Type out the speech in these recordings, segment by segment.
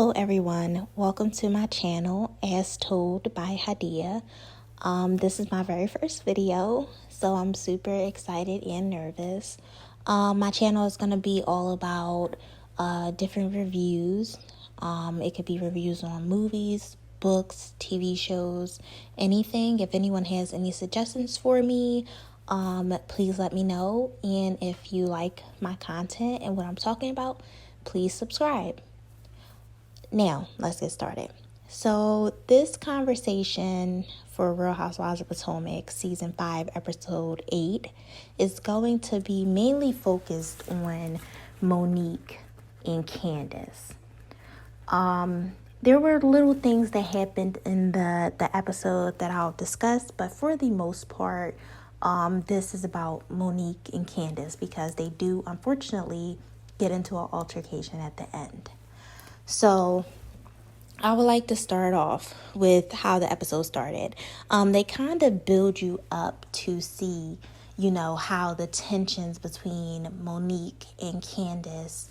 Hello everyone, welcome to my channel as told by Hadia. This is my very first video, so I'm super excited and nervous. My channel is going to be all about different reviews. It could be reviews on movies, books, TV shows, anything. If anyone has any suggestions for me, please let me know. And if you like my content and what I'm talking about, please subscribe. Now, let's get started. So, this conversation for Real Housewives of Potomac Season 5, Episode 8 is going to be mainly focused on Monique and Candiace. There were little things that happened in the episode that I'll discuss, but for the most part, this is about Monique and Candiace because they do, unfortunately, get into an altercation at the end. So, I would like to start off with how the episode started. They kind of build you up to see, how the tensions between Monique and Candiace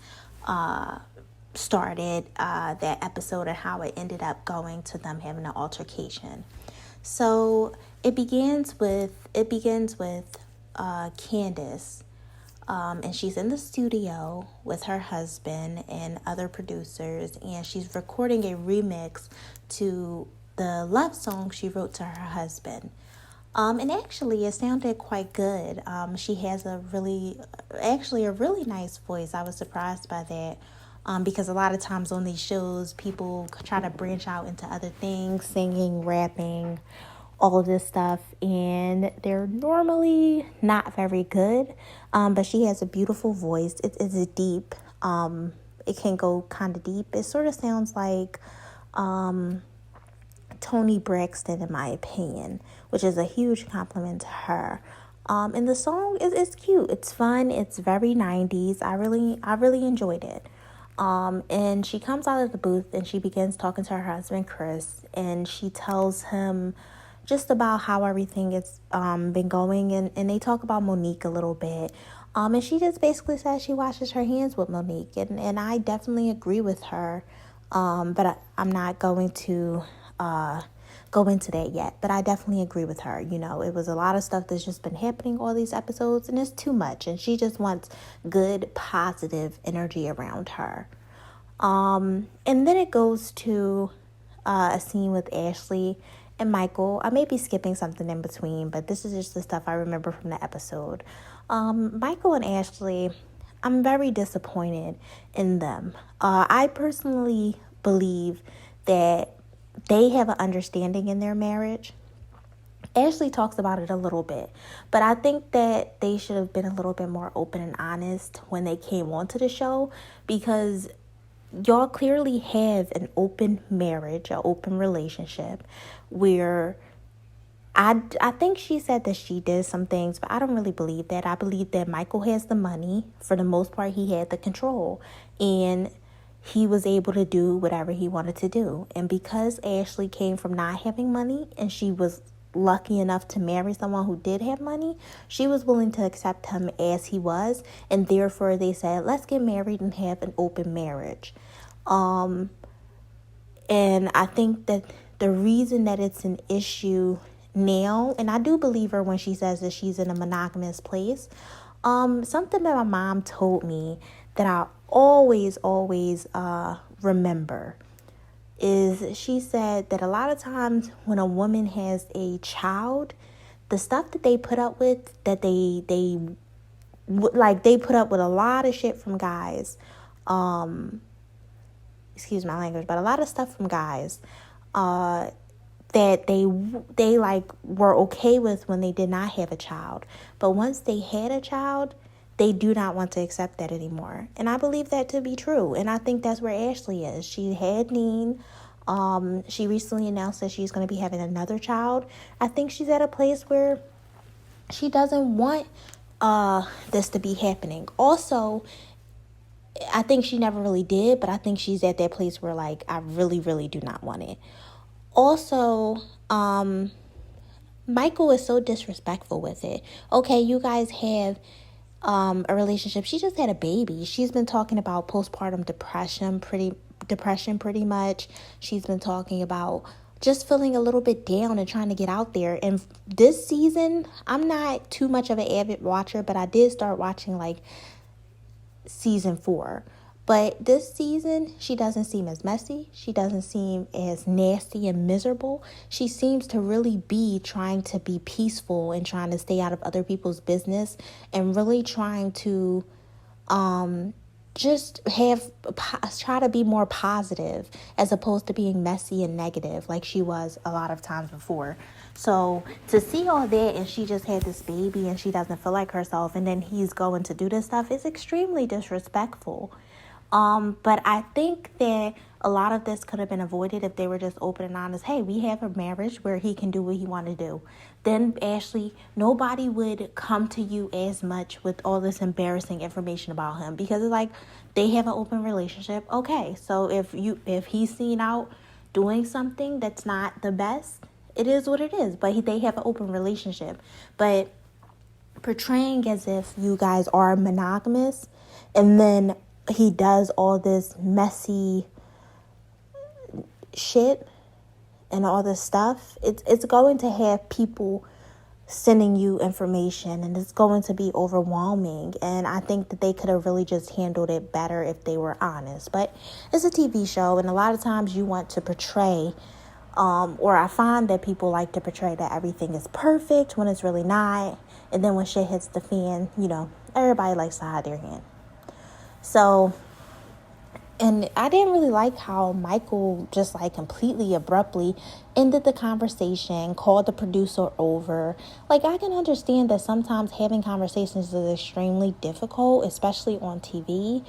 started that episode and how it ended up going to them having an altercation. So it begins with Candiace. And she's in the studio with her husband and other producers, and she's recording a remix to the love song she wrote to her husband. And actually, it sounded quite good. She has a really nice voice. I was surprised by that. Because a lot of times on these shows, people try to branch out into other things, singing, rapping, all of this stuff, and they're normally not very good, but she has a beautiful voice. It's deep. It can go kind of deep. It sort of sounds like Toni Braxton, in my opinion, which is a huge compliment to her. And the song is cute. It's fun. It's very 90s. I really enjoyed it. And she comes out of the booth and she begins talking to her husband Chris, and she tells him just about how everything has been going, and they talk about Monique a little bit. And she just basically says she washes her hands with Monique, and I definitely agree with her. But I'm not going to go into that yet. But I definitely agree with her. It was a lot of stuff that's just been happening all these episodes, and it's too much. And she just wants good, positive energy around her. And then it goes to a scene with Ashley and Michael. I may be skipping something in between, but this is just the stuff I remember from the episode. Michael and Ashley, I'm very disappointed in them. I personally believe that they have an understanding in their marriage. Ashley talks about it a little bit, but I think that they should have been a little bit more open and honest when they came onto the show, because y'all clearly have an open marriage, an open relationship, where I think she said that she did some things, but I don't really believe that. I believe that Michael has the money. For the most part, he had the control, and he was able to do whatever he wanted to do. And because Ashley came from not having money, and she was lucky enough to marry someone who did have money, she was willing to accept him as he was, and therefore they said, let's get married and have an open marriage. And I think that the reason that it's an issue now, and I do believe her when she says that she's in a monogamous place, something that my mom told me that I always remember is she said that a lot of times when a woman has a child, the stuff that they put up with, that they put up with a lot of shit from guys, excuse my language, but a lot of stuff from guys, that they were okay with when they did not have a child. But once they had a child, they do not want to accept that anymore. And I believe that to be true. And I think that's where Ashley is. She had Neen. She recently announced that she's going to be having another child. I think she's at a place where she doesn't want this to be happening. Also, I think she never really did, but I think she's at that place where, I really, really do not want it. Also, Michael is so disrespectful with it. Okay, you guys have a relationship. She just had a baby. She's been talking about postpartum depression pretty depression pretty much. She's been talking about just feeling a little bit down and trying to get out there. And this season, I'm not too much of an avid watcher, but I did start watching like season 4. But this season, she doesn't seem as messy. She doesn't seem as nasty and miserable. She seems to really be trying to be peaceful and trying to stay out of other people's business and really trying to just try to be more positive as opposed to being messy and negative like she was a lot of times before. So to see all that, and she just had this baby and she doesn't feel like herself, and then he's going to do this stuff, is extremely disrespectful. But I think that a lot of this could have been avoided if they were just open and honest. Hey, we have a marriage where he can do what he want to do. Then, Ashley, nobody would come to you as much with all this embarrassing information about him, because it's like they have an open relationship. Okay, so if he's seen out doing something that's not the best, it is what it is. But they have an open relationship. But portraying as if you guys are monogamous, and then he does all this messy shit and all this stuff, it's going to have people sending you information, and it's going to be overwhelming. And I think that they could have really just handled it better if they were honest. But it's a TV show, and a lot of times you want to portray, or I find that people like to portray that everything is perfect when it's really not. And then when shit hits the fan, everybody likes to hide their hand. So, and I didn't really like how Michael just like completely abruptly ended the conversation, called the producer over. Like, I can understand that sometimes having conversations is extremely difficult, especially on TV.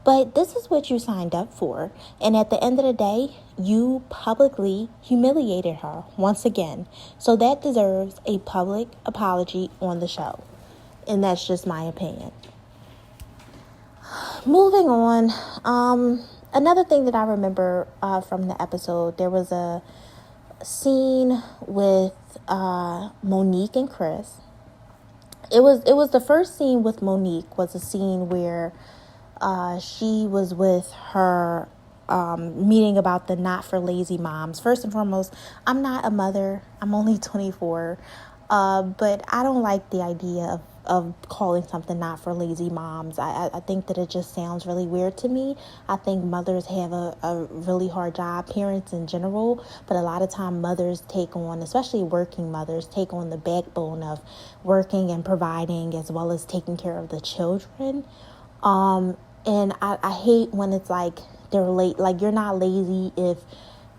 But this is what you signed up for. And at the end of the day, you publicly humiliated her once again. So that deserves a public apology on the show. And that's just my opinion. Moving on, another thing that I remember from the episode, there was a scene with Monique and Chris. It was the first scene with Monique was a scene where she was with her meeting about the Not for Lazy Moms. First and foremost, I'm not a mother. I'm only 24. But I don't like the idea of calling something not for lazy moms. I think that it just sounds really weird to me. I think mothers have a really hard job, parents in general, but a lot of time mothers take on, especially working mothers, take on the backbone of working and providing as well as taking care of the children. And I hate when it's like they're late, like you're not lazy if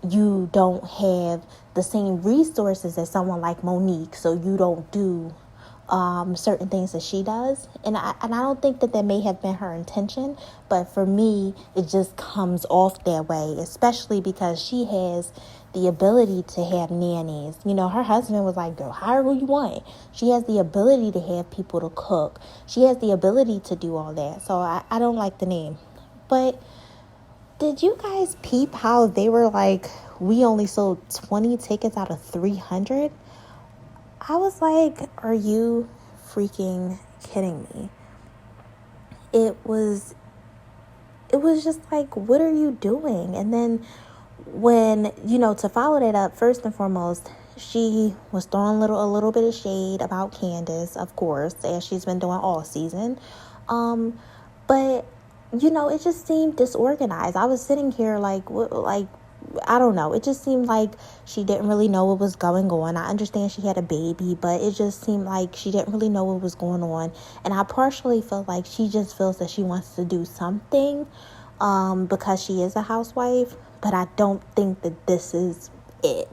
you don't have the same resources as someone like Monique, so you don't do certain things that she does. And I don't think that may have been her intention, but for me, it just comes off that way, especially because she has the ability to have nannies. Her husband was like, girl, hire who you want. She has the ability to have people to cook. She has the ability to do all that. So I don't like the name. But did you guys peep how they were like, we only sold 20 tickets out of 300? I was like, are you freaking kidding me? It was just like, what are you doing? And then when, to follow that up, first and foremost, she was throwing a little bit of shade about Candiace, of course, as she's been doing all season. But it just seemed disorganized. I was sitting here like, I don't know. It just seemed like she didn't really know what was going on. I understand she had a baby, but it just seemed like she didn't really know what was going on. And I partially feel like she just feels that she wants to do something because she is a housewife. But I don't think that this is it.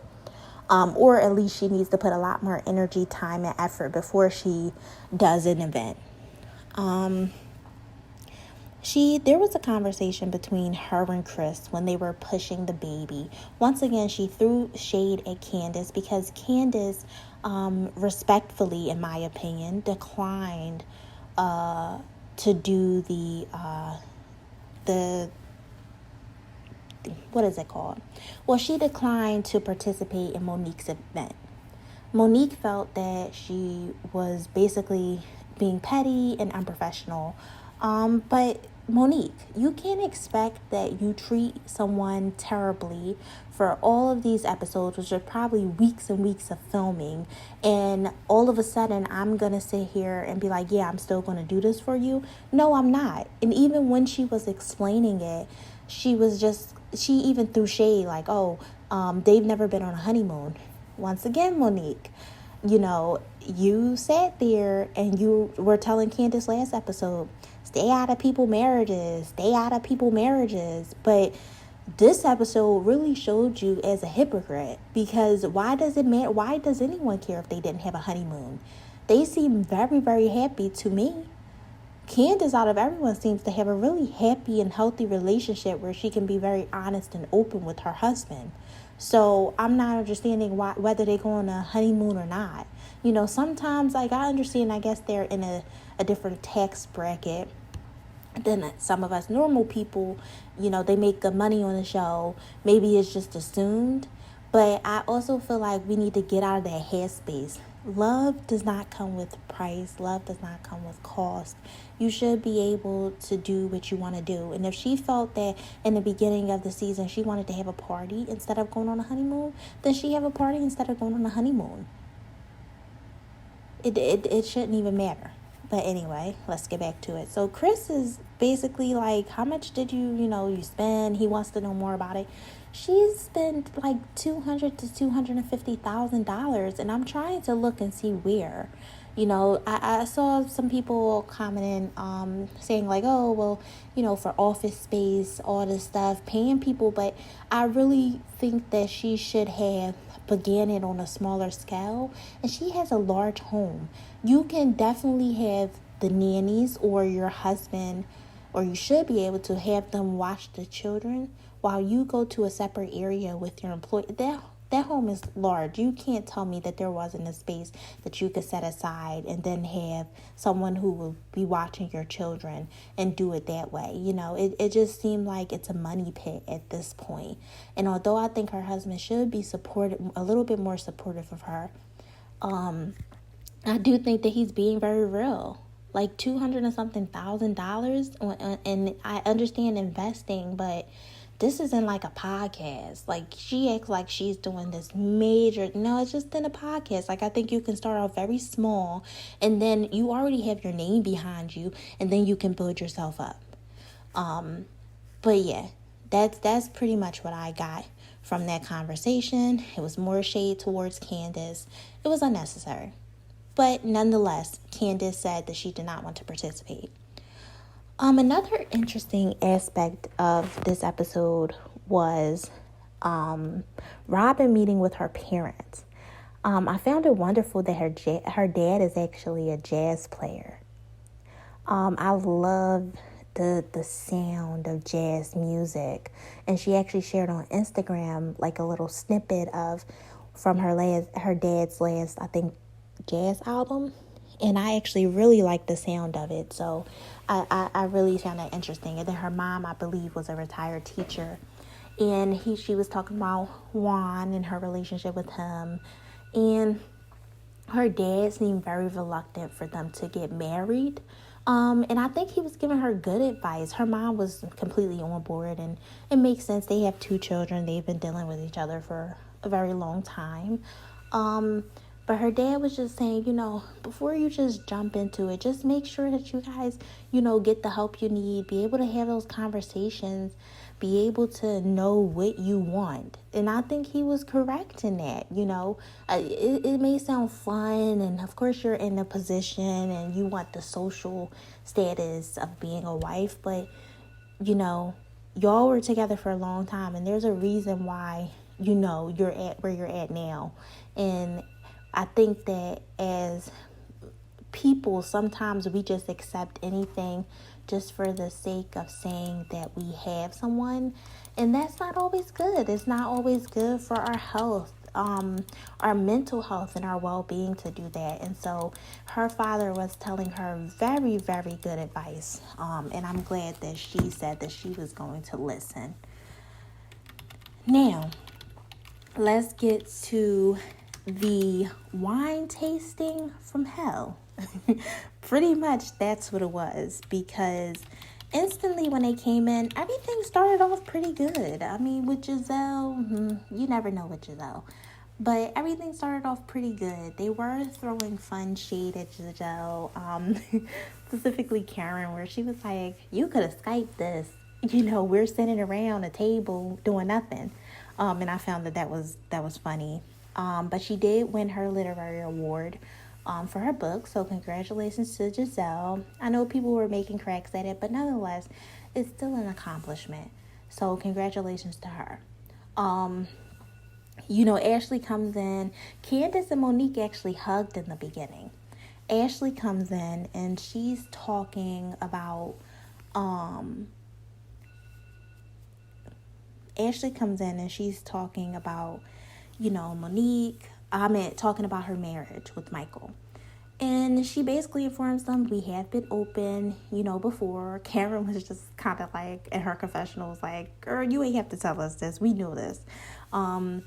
Or at least she needs to put a lot more energy, time, and effort before she does an event. There was a conversation between her and Chris when they were pushing the baby. Once again, she threw shade at Candiace because Candiace, respectfully, in my opinion, declined to do the what is it called? Well, she declined to participate in Monique's event. Monique felt that she was basically being petty and unprofessional. But Monique, you can't expect that you treat someone terribly for all of these episodes, which are probably weeks and weeks of filming, and all of a sudden I'm gonna sit here and be like, yeah, I'm still gonna do this for you. No, I'm not. And even when she was explaining it, she even threw shade like, oh, they've never been on a honeymoon. Once again, Monique, you sat there and you were telling Candiace last episode, stay out of people's marriages, stay out of people's marriages. But this episode really showed you as a hypocrite, because why does it matter? Why does anyone care if they didn't have a honeymoon? They seem very, very happy to me. Candiace, out of everyone, seems to have a really happy and healthy relationship where she can be very honest and open with her husband. So I'm not understanding whether they go on a honeymoon or not. Sometimes, like, I understand, I guess they're in a different tax bracket than some of us normal people. They make good money on the show. Maybe it's just assumed. But I also feel like we need to get out of that headspace. Love does not come with price. Love does not come with cost. You should be able to do what you want to do. And if she felt that in the beginning of the season she wanted to have a party instead of going on a honeymoon, then she have a party instead of going on a honeymoon. It shouldn't even matter. But anyway, let's get back to it. So Chris is basically like, how much did you spend? He wants to know more about it. She's spent like $200,000 to $250,000, and I'm trying to look and see where. I saw some people commenting, saying like, oh, well, for office space, all this stuff, paying people. But I really think that she should have began it on a smaller scale. And she has a large home. You can definitely have the nannies or your husband, or you should be able to have them watch the children while you go to a separate area with your employee. That home is large. You can't tell me that there wasn't a space that you could set aside and then have someone who will be watching your children and do it that way. It just seemed like it's a money pit at this point. And although I think her husband should be a little bit more supportive of her, I do think that he's being very real. Like $200 and something thousand, and I understand investing, but this isn't like a podcast. Like, she acts like she's doing this major. No, it's just in a podcast. Like, I think you can start off very small, and then you already have your name behind you, and then you can build yourself up. But yeah, that's pretty much what I got from that conversation. It was more shade towards Candiace. It was unnecessary. But nonetheless, Candiace said that she did not want to participate. Another interesting aspect of this episode was Robin meeting with her parents. I found it wonderful that her dad is actually a jazz player. I love the sound of jazz music, and she actually shared on Instagram like a little snippet from her dad's last, I think, jazz album. And I actually really like the sound of it. So I really found that interesting. And then her mom, I believe, was a retired teacher. And she was talking about Juan and her relationship with him. And her dad seemed very reluctant for them to get married. And I think he was giving her good advice. Her mom was completely on board. And it makes sense. They have 2 children. They've been dealing with each other for a very long time. But her dad was just saying, before you just jump into it, just make sure that you guys, get the help you need, be able to have those conversations, be able to know what you want. And I think he was correct in that. It may sound fun, and of course you're in a position and you want the social status of being a wife, but, y'all were together for a long time, and there's a reason why, you're at where you're at now. And I think that as people, sometimes we just accept anything just for the sake of saying that we have someone. And that's not always good. It's not always good for our health, our mental health and our well-being to do that. And so her father was telling her very, very good advice. And I'm glad that she said that she was going to listen. Now, let's get to the wine tasting from hell. Pretty much that's what it was, because instantly when they came in, everything started off pretty good. I mean, with Giselle, you never know with Giselle. But everything started off pretty good. They were throwing fun shade at Giselle, specifically Karen, where she was like, you could have Skyped this. We're sitting around a table doing nothing. And I found that was funny. But she did win her literary award for her book. So congratulations to Giselle. I know people were making cracks at it, but nonetheless, it's still an accomplishment. So congratulations to her. Ashley comes in. Candiace and Monique actually hugged in the beginning. Ashley comes in and she's talking about Monique. Talking about her marriage with Michael. And she basically informs them we have been open, before. Karen was just kind of like, in her confessional, was like, girl, you ain't have to tell us this. We knew this. And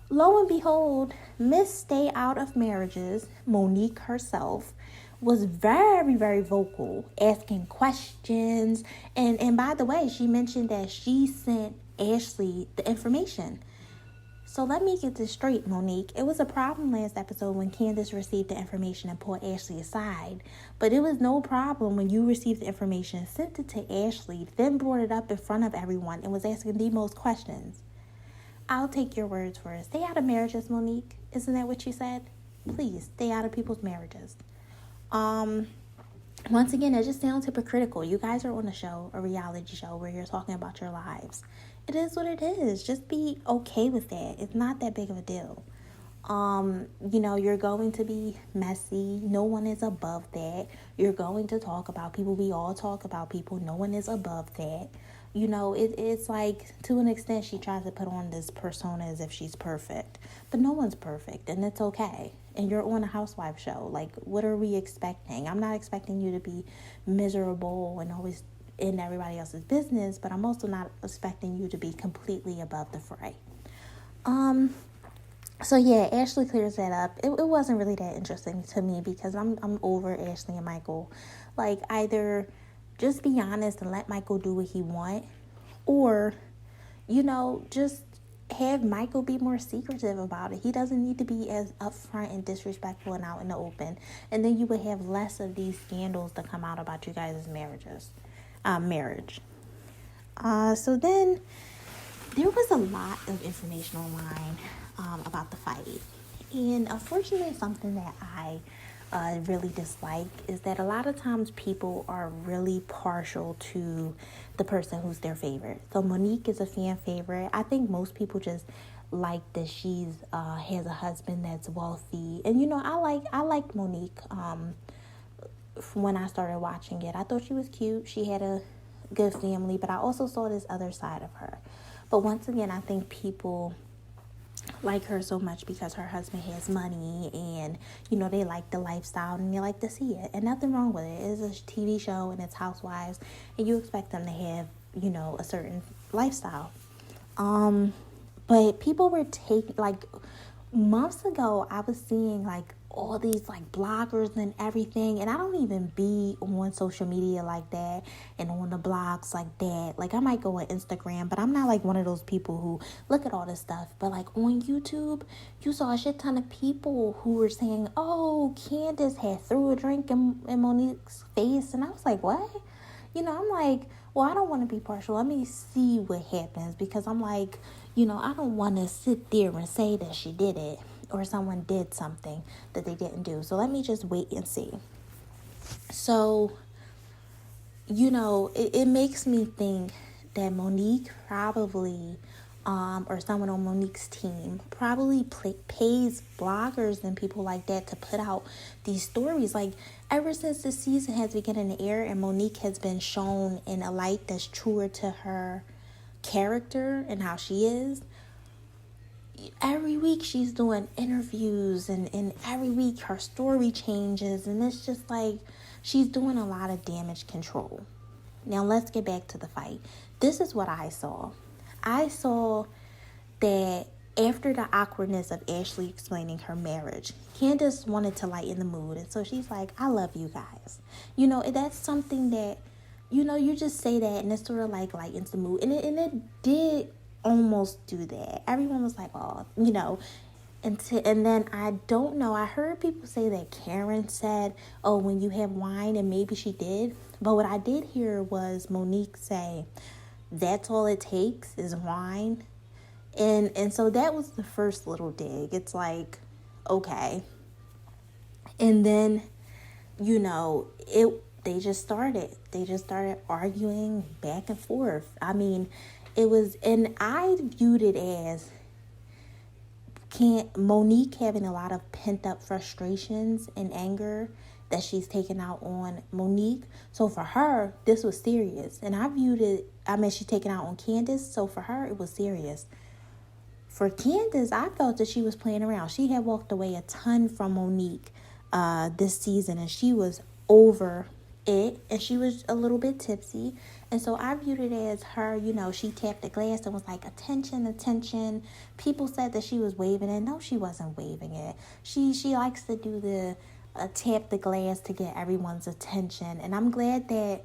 lo and behold, Miss Stay Out of Marriages, Monique herself, was very, very vocal, asking questions. And by the way, she mentioned that she sent Ashley the information. So let me get this straight, Monique. It was a problem last episode when Candiace received the information and pulled Ashley aside. But it was no problem when you received the information, sent it to Ashley, then brought it up in front of everyone and was asking the most questions. I'll take your words for it. Stay out of marriages, Monique. Isn't that what you said? Please, stay out of people's marriages. Once again, it just sounds hypocritical. You guys are on a reality show where you're talking about your lives. It is what it is. Just be okay with that. It's not that big of a deal. You're going to be messy. No one is above that. You're going to talk about people. We all talk about people. No one is above that. It's like, to an extent, she tries to put on this persona as if she's perfect. But no one's perfect, and it's okay. And you're on a housewife show. Like, what are we expecting? I'm not expecting you to be miserable and always in everybody else's business, but I'm also not expecting you to be completely above the fray. So yeah, Ashley clears that up. It wasn't really that interesting to me because I'm over Ashley and Michael. Like, either just be honest and let Michael do what he want, or just have Michael be more secretive about it. He doesn't need to be as upfront and disrespectful and out in the open, and then you would have less of these scandals to come out about you guys' marriage. So then there was a lot of information online about the fight, and unfortunately something that I really dislike is that a lot of times people are really partial to the person who's their favorite. So Monique is a fan favorite. I think most people just like that she's has a husband that's wealthy, and I liked Monique when I started watching it. I thought she was cute. She had a good family, but I also saw this other side of her. But once again, I think people like her so much because her husband has money, and they like the lifestyle and they like to see it, and nothing wrong with it. It's a TV show and it's housewives, and you expect them to have a certain lifestyle. But people were taking, like, months ago I was seeing like all these like bloggers and everything, and I don't even be on social media like that and on the blogs like that. Like, I might go on Instagram, but I'm not like one of those people who look at all this stuff. But like on YouTube, you saw a shit ton of people who were saying, oh, Candiace had threw a drink in Monique's face, and I was like, what? I'm like, well, I don't want to be partial. Let me see what happens, because I'm like, I don't want to sit there and say that she did it or someone did something that they didn't do. So let me just wait and see. So, it makes me think that Monique probably, or someone on Monique's team probably pays bloggers and people like that to put out these stories. Like, ever since the season has begun in the air and Monique has been shown in a light that's truer to her character and how she is, every week she's doing interviews, and every week her story changes, and it's just like she's doing a lot of damage control. Now let's get back to the fight. This is what I saw. I saw that after the awkwardness of Ashley explaining her marriage, Candiace wanted to lighten the mood, and so she's like, I love you guys. That's something that you just say that and it sort of like lightens the mood. And it did almost do that. Everyone was like, oh, and then I don't know. I heard people say that Karen said, oh, when you have wine, and maybe she did. But what I did hear was Monique say, that's all it takes is wine. And so that was the first little dig. It's like, okay. And then, they just started arguing back and forth. I mean, and I viewed it as Monique having a lot of pent up frustrations and anger that she's taken out on Monique. So for her, this was serious. And I viewed it, she's taken out on Candiace. So for her, it was serious. For Candiace, I felt that she was playing around. She had walked away a ton from Monique this season, and she was over it, and she was a little bit tipsy. And so I viewed it as her, she tapped the glass and was like, attention, attention. People said that she was waving it. No, she wasn't waving it. She likes to do the tap the glass to get everyone's attention. And I'm glad that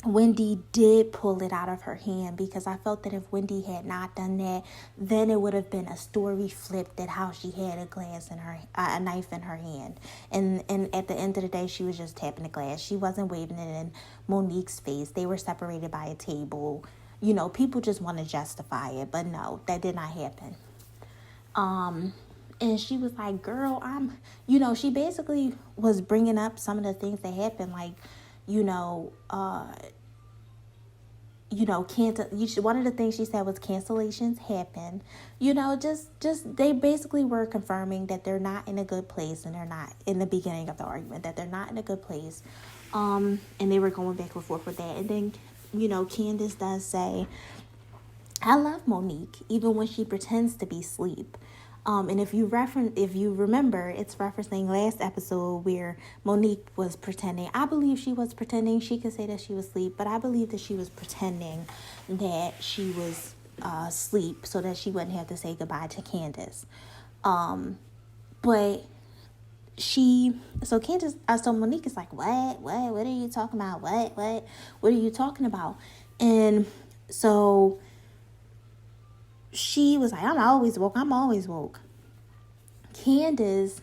Wendy did pull it out of her hand, because I felt that if Wendy had not done that, then it would have been a story flipped at how she had a knife in her hand, and at the end of the day, she was just tapping the glass. She wasn't waving it in Monique's face. They were separated by a table. People just want to justify it, but no, that did not happen. And she was like, girl, she basically was bringing up some of the things that happened, like, one of the things she said was cancellations happen. Just they basically were confirming that they're not in a good place, and they're not in the beginning of the argument, that they're not in a good place. And they were going back and forth with that. And then, Candiace does say, I love Monique, even when she pretends to be asleep. And if you remember, it's referencing last episode where Monique was pretending. I believe she was pretending. She could say that she was asleep, but I believe that she was pretending that she was asleep so that she wouldn't have to say goodbye to Candiace. But so Monique is like, what are you talking about? What are you talking about? And so she was like, I'm always woke. Candiace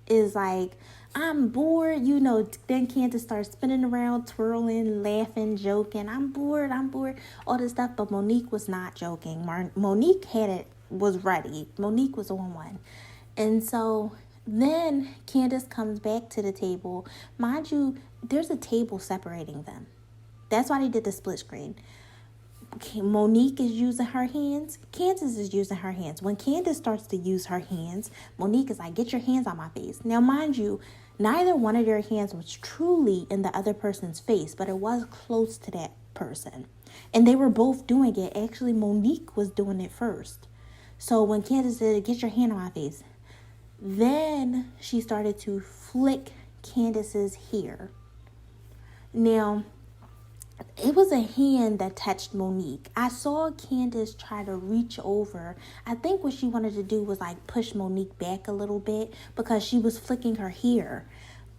is like, I'm bored. Then Candiace starts spinning around, twirling, laughing, joking. I'm bored, all this stuff. But Monique was not joking. Monique was ready. Monique was on one. And so then Candiace comes back to the table. Mind you, there's a table separating them. That's why they did the split screen. Monique is using her hands. Candiace is using her hands. When Candiace starts to use her hands, Monique is like, get your hands on my face. Now, mind you, neither one of their hands was truly in the other person's face, but it was close to that person. And they were both doing it. Actually, Monique was doing it first. So when Candiace said, get your hand on my face, then she started to flick Candiace's hair. Now, it was a hand that touched Monique. I saw Candiace try to reach over. I think what she wanted to do was like push Monique back a little bit because she was flicking her hair.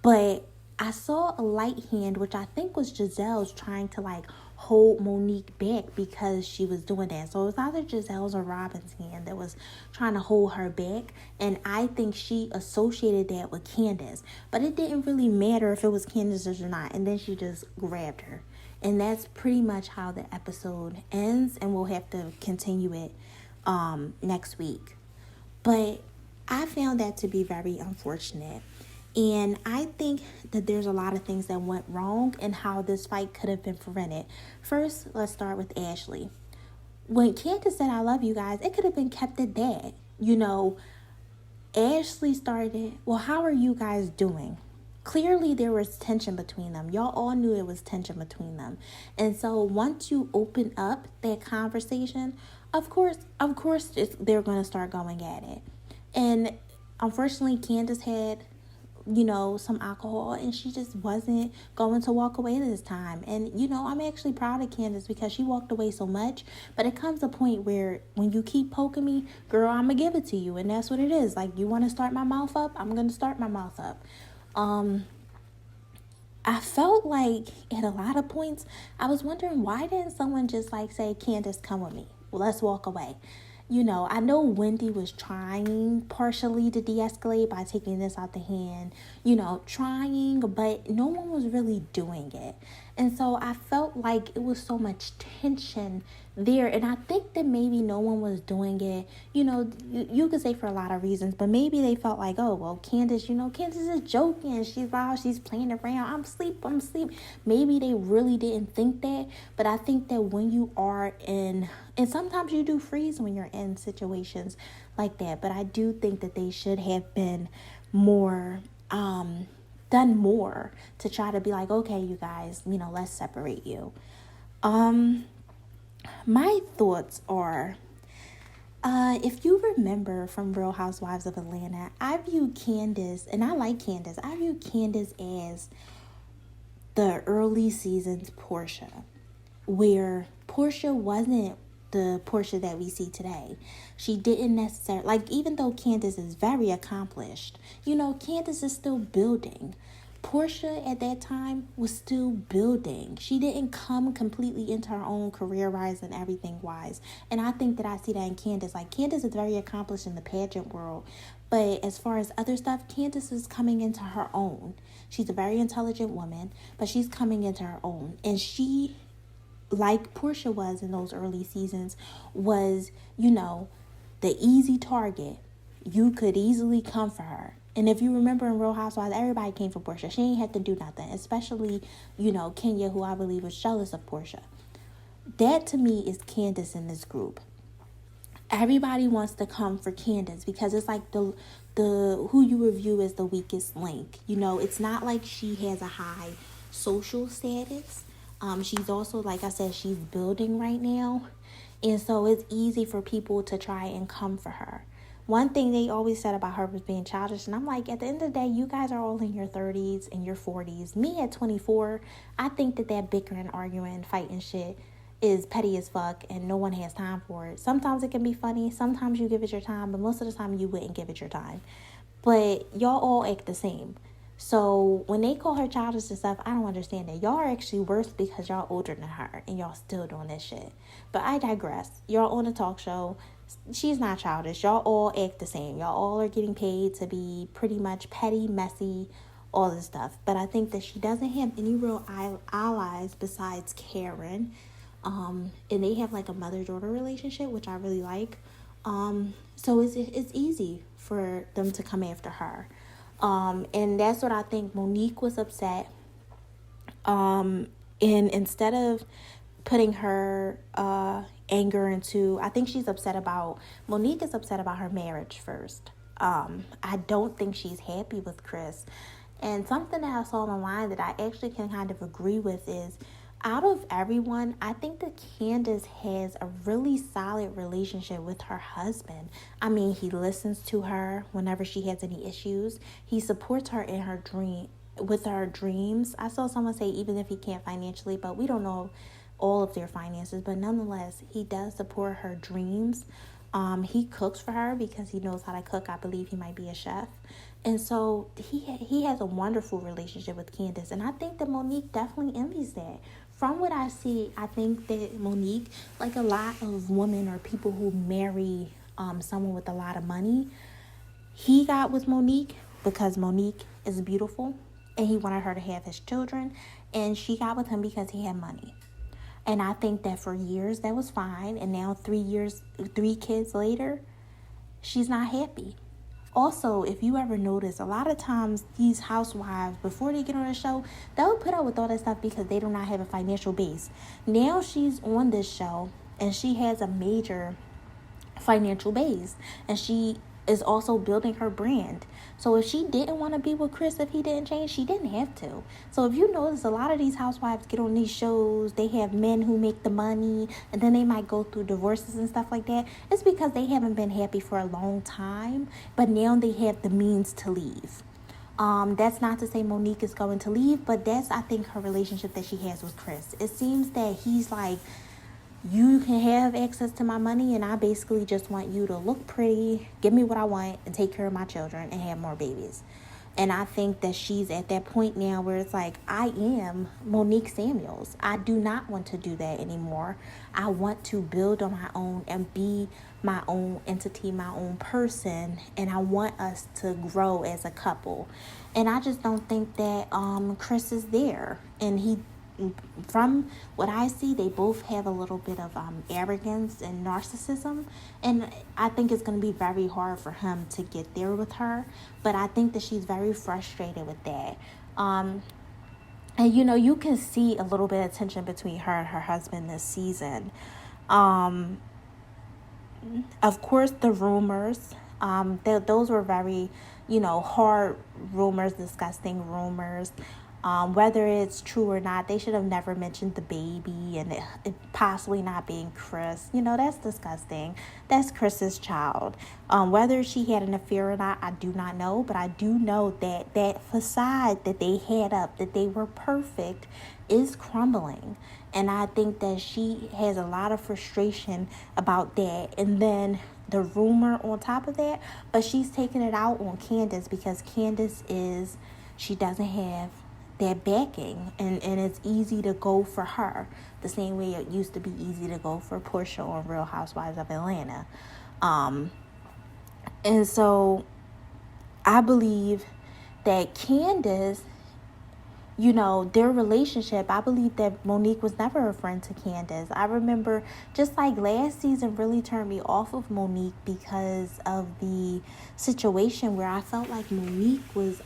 But I saw a light hand, which I think was Giselle's, trying to like hold Monique back because she was doing that. So it was either Giselle's or Robin's hand that was trying to hold her back. And I think she associated that with Candiace. But it didn't really matter if it was Candiace's or not. And then she just grabbed her. And that's pretty much how the episode ends, and we'll have to continue it next week. But I found that to be very unfortunate. And I think that there's a lot of things that went wrong and how this fight could have been prevented. First, let's start with Ashley. When Candiace said, I love you guys, it could have been kept at that. Ashley started, well, how are you guys doing? Clearly, there was tension between them. Y'all all knew there was tension between them. And so once you open up that conversation, of course, they're going to start going at it. And unfortunately, Candiace had, some alcohol, and she just wasn't going to walk away this time. And, I'm actually proud of Candiace because she walked away so much. But it comes a point where when you keep poking me, girl, I'm going to give it to you. And that's what it is. Like, you want to start my mouth up? I'm going to start my mouth up. I felt like at a lot of points, I was wondering, why didn't someone just like say, Candiace, come with me. Well, let's walk away. I know Wendy was trying partially to de-escalate by taking this out the hand, trying, but no one was really doing it. And so I felt like it was so much tension there. And I think that maybe no one was doing it, you could say for a lot of reasons, but maybe they felt like, oh, well, Candiace, Candiace is joking. She's playing around. I'm asleep. Maybe they really didn't think that. But I think that when you are in, and sometimes you do freeze when you're in situations like that, but I do think that they should have been more, done more to try to be like, okay, you guys, let's separate you. My thoughts are, if you remember from Real Housewives of Atlanta, I view Candiace, and I like Candiace, I view Candiace as the early seasons Portia, where Portia wasn't the Portia that we see today. She didn't necessarily, like, even though Candiace is very accomplished, Candiace is still building. Portia at that time was still building. She didn't come completely into her own career-wise and everything-wise. And I think that I see that in Candiace. Like, Candiace is very accomplished in the pageant world. But as far as other stuff, Candiace is coming into her own. She's a very intelligent woman, but she's coming into her own. And she, like Portia was in those early seasons, was, the easy target. You could easily come for her. And if you remember in Real Housewives, everybody came for Portia. She ain't had to do nothing, especially, Kenya, who I believe was jealous of Portia. That, to me, is Candiace in this group. Everybody wants to come for Candiace because it's like the who you review as the weakest link. It's not like she has a high social status. She's also, like I said, she's building right now. And so it's easy for people to try and come for her. One thing they always said about her was being childish. And I'm like, at the end of the day, you guys are all in your 30s and your 40s. Me at 24, I think that bickering, arguing, fighting shit is petty as fuck and no one has time for it. Sometimes it can be funny. Sometimes you give it your time. But most of the time you wouldn't give it your time. But y'all all act the same. So when they call her childish and stuff, I don't understand that. Y'all are actually worse because y'all older than her and y'all still doing this shit. But I digress. Y'all on a talk show. She's not childish. Y'all all act the same. Y'all all are getting paid to be pretty much petty, messy, all this stuff. But I think that she doesn't have any real allies besides Karen. And they have like a mother-daughter relationship, which I really like. So it's easy for them to come after her. And that's what I think. Monique was upset. And instead of putting her anger into, I think Monique is upset about her marriage first. I don't think she's happy with Chris. And something that I saw online that I actually can kind of agree with is, out of everyone, I think that Candiace has a really solid relationship with her husband. I mean, he listens to her whenever she has any issues. He supports her in her with her dreams. I saw someone say even if he can't financially, but we don't know all of their finances, but nonetheless, he does support her dreams. He cooks for her because he knows how to cook. I believe he might be a chef. And so he has a wonderful relationship with Candiace. And I think that Monique definitely envies that. From what I see, I think that Monique, like a lot of women or people who marry someone with a lot of money, he got with Monique because Monique is beautiful and he wanted her to have his children. And she got with him because he had money. And I think that for years that was fine. And now 3 kids later, she's not happy. Also, if you ever notice, a lot of times these housewives, before they get on the show, they'll put up with all that stuff because they do not have a financial base. Now she's on this show and she has a major financial base. And she is also building her brand. So if she didn't want to be with Chris, if he didn't change, she didn't have to. So if you notice, a lot of these housewives get on these shows, they have men who make the money, and then they might go through divorces and stuff like that. It's because they haven't been happy for a long time, but now they have the means to leave. That's not to say Monique is going to leave, but that's, I think, her relationship that she has with Chris. It seems that he's like, you can have access to my money and I basically just want you to look pretty, give me what I want, and take care of my children and have more babies. And I think that she's at that point now where it's like, I am Monique Samuels. I do not want to do that anymore. I want to build on my own and be my own entity, my own person. And I want us to grow as a couple. And I just don't think that Chris is there. And from what I see, they both have a little bit of arrogance and narcissism, and I think it's going to be very hard for him to get there with her. But I think that she's very frustrated with that. And you can see a little bit of tension between her and her husband this season. Of course, the rumors, those were very, hard rumors, disgusting rumors. Whether it's true or not, they should have never mentioned the baby and it possibly not being Chris. That's disgusting. That's Chris's child. Whether she had an affair or not, I do not know. But I do know that that facade that they had up, that they were perfect, is crumbling. And I think that she has a lot of frustration about that. And then the rumor on top of that, but she's taking it out on Candiace because she doesn't have that backing, and it's easy to go for her the same way it used to be easy to go for Portia on Real Housewives of Atlanta. And so I believe that Candiace, their relationship, I believe that Monique was never a friend to Candiace. I remember just like last season really turned me off of Monique because of the situation where I felt like Monique was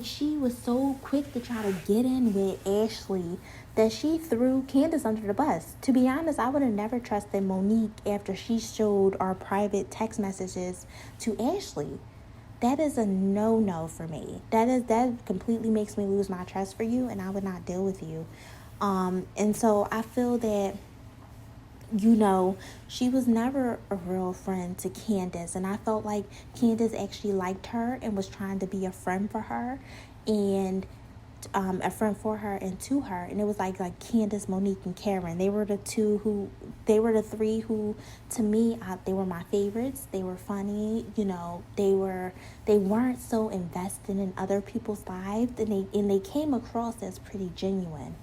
she was so quick to try to get in with Ashley that she threw Candiace under the bus. To be honest, I would have never trusted Monique after she showed our private text messages to Ashley. That is a no-no for me. That completely makes me lose my trust for you, and I would not deal with you. And so I feel that she was never a real friend to Candiace. And I felt like Candiace actually liked her and was trying to be a friend for her and a friend for her and to her. And it was like Candiace, Monique, and Karen. They were the three who, to me, they were my favorites. They were funny. They weren't so invested in other people's lives. And they came across as pretty genuine.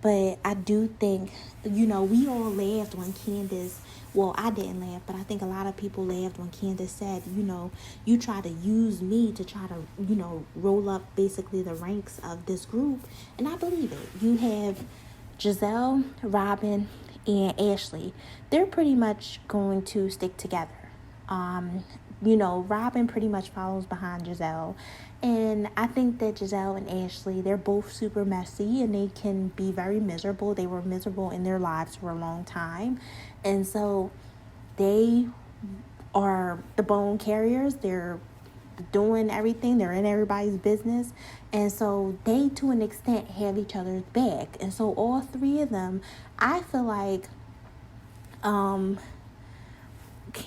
But I do think, we all laughed when Candiace, well, I didn't laugh, but I think a lot of people laughed when Candiace said, you try to use me to try to, roll up basically the ranks of this group. And I believe it. You have Giselle, Robin, and Ashley. They're pretty much going to stick together. Robin pretty much follows behind Giselle. And I think that Giselle and Ashley, they're both super messy and they can be very miserable. They were miserable in their lives for a long time. And so they are the bone carriers. They're doing everything. They're in everybody's business. And so they, to an extent, have each other's back. And so all three of them, I feel like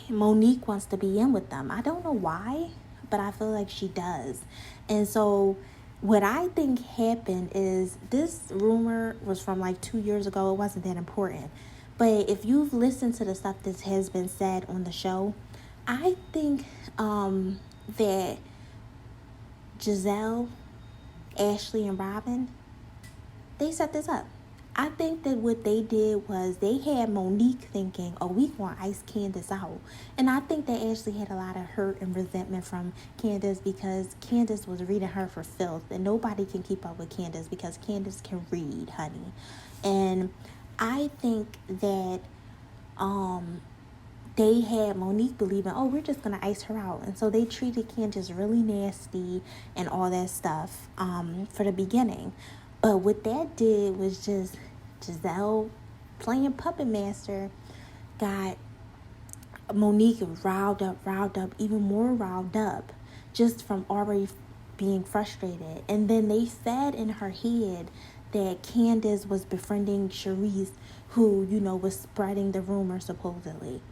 Monique wants to be in with them. I don't know why, but I feel like she does. And so what I think happened is this rumor was from 2 years ago. It wasn't that important. But if you've listened to the stuff that has been said on the show, I think that Giselle, Ashley, and Robin, they set this up. I think that what they did was they had Monique thinking, we want to ice Candiace out. And I think that Ashley had a lot of hurt and resentment from Candiace because Candiace was reading her for filth. And nobody can keep up with Candiace because Candiace can read, honey. And I think that they had Monique believing, we're just going to ice her out. And so they treated Candiace really nasty and all that stuff for the beginning. But what that did was just Giselle playing puppet master got Monique riled up, even more riled up, just from already being frustrated. And then they said in her head that Candiace was befriending Charisse, who, was spreading the rumor supposedly.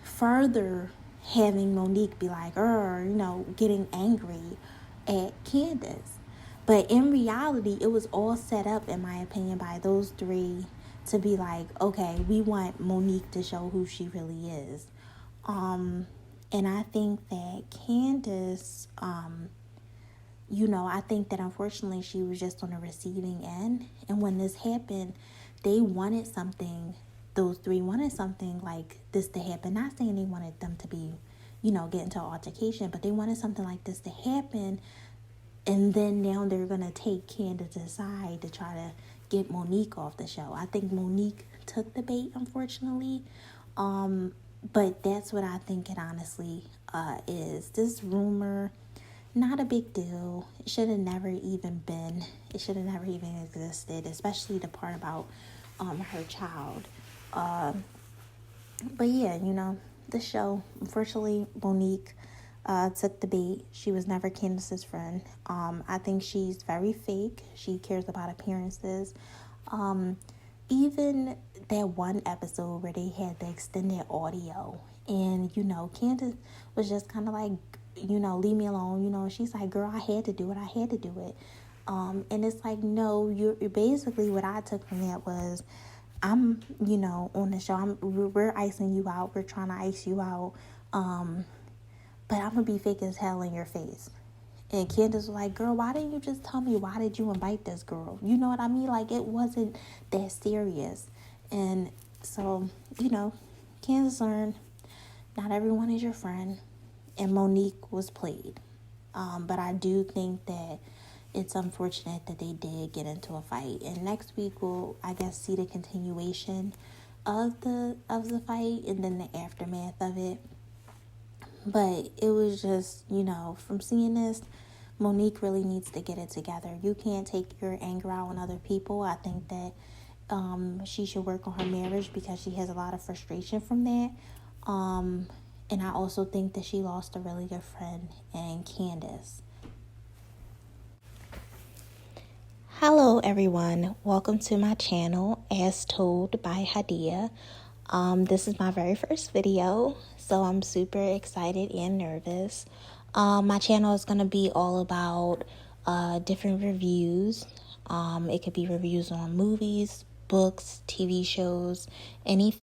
Further having Monique be like, getting angry at Candiace. But in reality, it was all set up, in my opinion, by those three to be like, okay, we want Monique to show who she really is. And I think that Candiace, I think that unfortunately she was just on the receiving end. And when this happened, they wanted something, those three wanted something like this to happen. Not saying they wanted them to be, get into an altercation, but they wanted something like this to happen. And then now they're going to take Candiace's side to try to get Monique off the show. I think Monique took the bait, unfortunately. But that's what I think it honestly is. This rumor, not a big deal. It should have never even been. It should have never even existed, especially the part about her child. But yeah, the show, unfortunately, Monique took the bait. She was never Candiace's friend. I think she's very fake. She cares about appearances. Even that one episode where they had the extended audio, and Candiace was just kind of like, leave me alone. She's like, girl, I had to do it. I had to do it. And it's like, no, you're basically, what I took from that was, I'm, on the show, we're icing you out. We're trying to ice you out. But I'm gonna be fake as hell in your face. And Candiace was like, girl, why didn't you just tell me? Why did you invite this girl? You know what I mean? Like, it wasn't that serious. And so, Candiace learned not everyone is your friend. And Monique was played. But I do think that it's unfortunate that they did get into a fight. And next week we'll, I guess, see the continuation of the fight and then the aftermath of it. But it was just, from seeing this, Monique really needs to get it together. You can't take your anger out on other people. I think that she should work on her marriage because she has a lot of frustration from that. And I also think that she lost a really good friend in Candiace. Hello everyone, welcome to my channel, As Told by Hadia. This is my very first video, so I'm super excited and nervous. My channel is going to be all about different reviews. It could be reviews on movies, books, TV shows, anything.